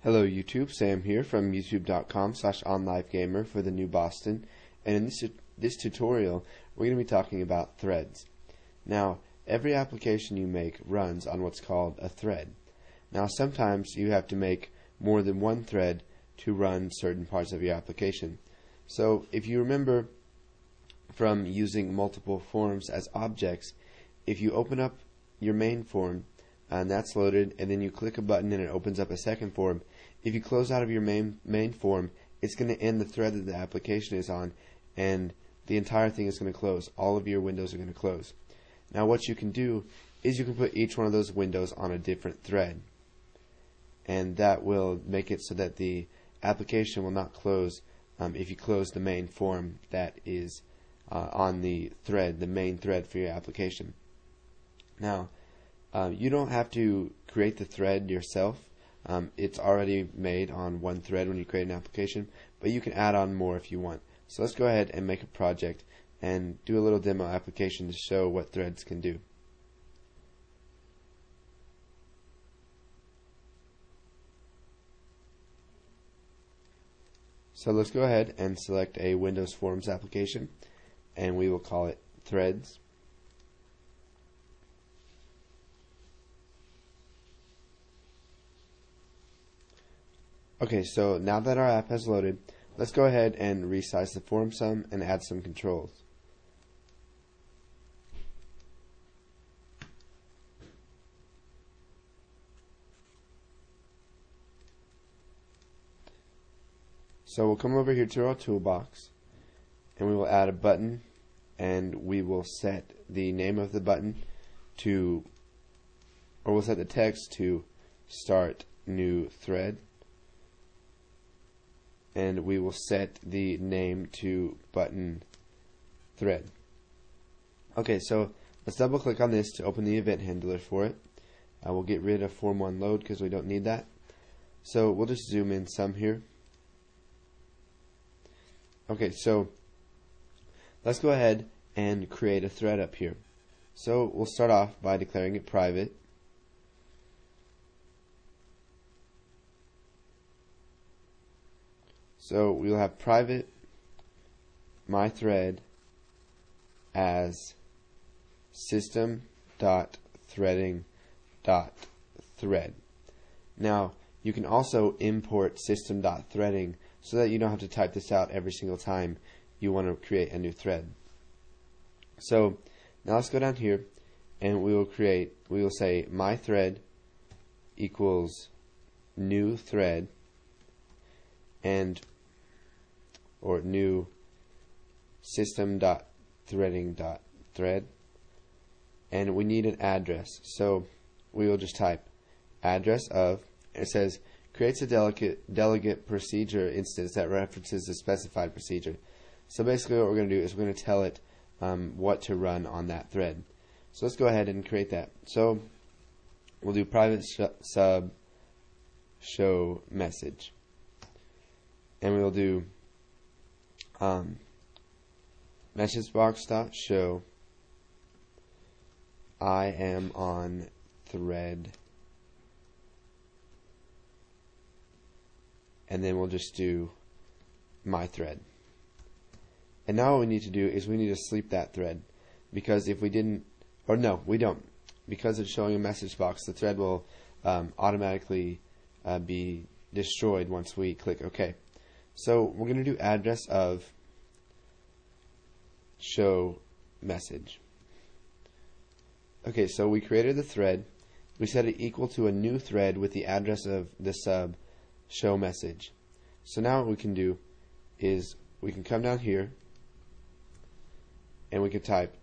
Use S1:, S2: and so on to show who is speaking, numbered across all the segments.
S1: Hello YouTube, Sam here from youtube.com/onlivegamer for the new Boston, and in this tutorial we're going to be talking about threads. Now, every application you make runs on what's called a thread. Now, sometimes you have to make more than one thread to run certain parts of your application. So if you remember from using multiple forms as objects, if you open up your main form and that's loaded, and then you click a button and it opens up a second form, if you close out of your main form, it's going to end the thread that the application is on, and the entire thing is going to close. All of your windows are going to close. Now what you can do is you can put each one of those windows on a different thread, and that will make it so that the application will not close if you close the main form that is on the thread, the main thread for your application. Now, you don't have to create the thread yourself. It's already made on one thread when you create an application, but you can add on more if you want. So let's go ahead and make a project and do a little demo application to show what threads can do. So let's go ahead and select a Windows Forms application, and we will call it Threads. Okay, so now that our app has loaded, let's go ahead and resize the form some and add some controls. So we'll come over here to our toolbox, and we will add a button, and we will set the name of the button to, or we'll set the text to Start New Thread, and we will set the name to Button Thread. Okay, so let's double click on this to open the event handler for it. We'll get rid of Form 1 Load because we don't need that. So we'll just zoom in some here. Okay, so let's go ahead and create a thread up here. So we'll start off by declaring it private. So we'll have private my thread as system.threading.thread. Now you can also import system.threading so that you don't have to type this out every single time you want to create a new thread. So now let's go down here, and we will say my thread equals new thread, and or new system.threading.thread, and we need an address. So we will just type address of, it says creates a delegate procedure instance that references the specified procedure. So basically what we're going to do is we're going to tell it what to run on that thread. So let's go ahead and create that. So we'll do private sub show message, and we'll do messagebox.show I am on thread, and then we'll just do my thread. And now what we need to do is we need to sleep that thread, because if we didn't, or no, we don't, because it's showing a message box, the thread will automatically be destroyed once we click OK. So we're going to do address of show message. Okay, so we created the thread. We set it equal to a new thread with the address of the sub show message. So now what we can do is we can come down here and we can type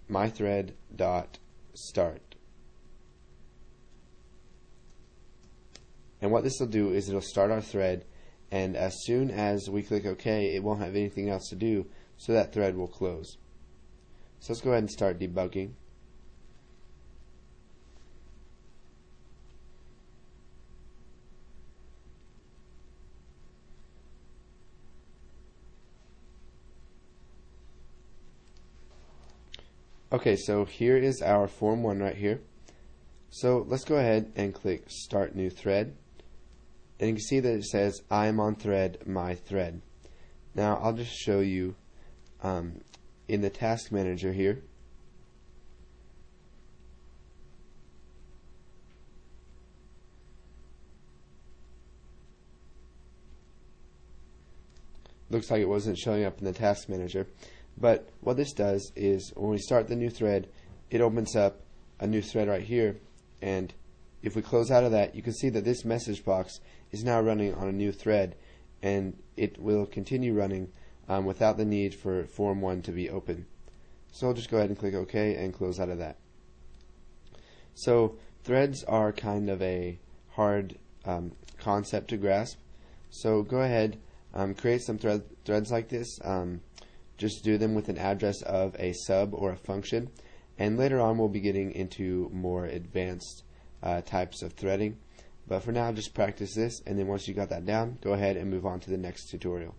S1: my thread dot start. And what this will do is it'll start our thread, and as soon as we click OK, it won't have anything else to do, so that thread will close. So let's go ahead and start debugging. Okay, so here is our Form 1 right here. So let's go ahead and click Start New Thread, and you can see that it says I am on thread my thread. Now I'll just show you in the task manager here. Looks like it wasn't showing up in the task manager, but what this does is when we start the new thread, it opens up a new thread right here, and if we close out of that, you can see that this message box is now running on a new thread, and it will continue running without the need for Form 1 to be open. So I'll just go ahead and click OK and close out of that. So threads are kind of a hard concept to grasp, so go ahead, create some threads like this. Just do them with an address of a sub or a function, and later on we'll be getting into more advanced types of threading. But for now, just practice this, and then once you got that down, go ahead and move on to the next tutorial.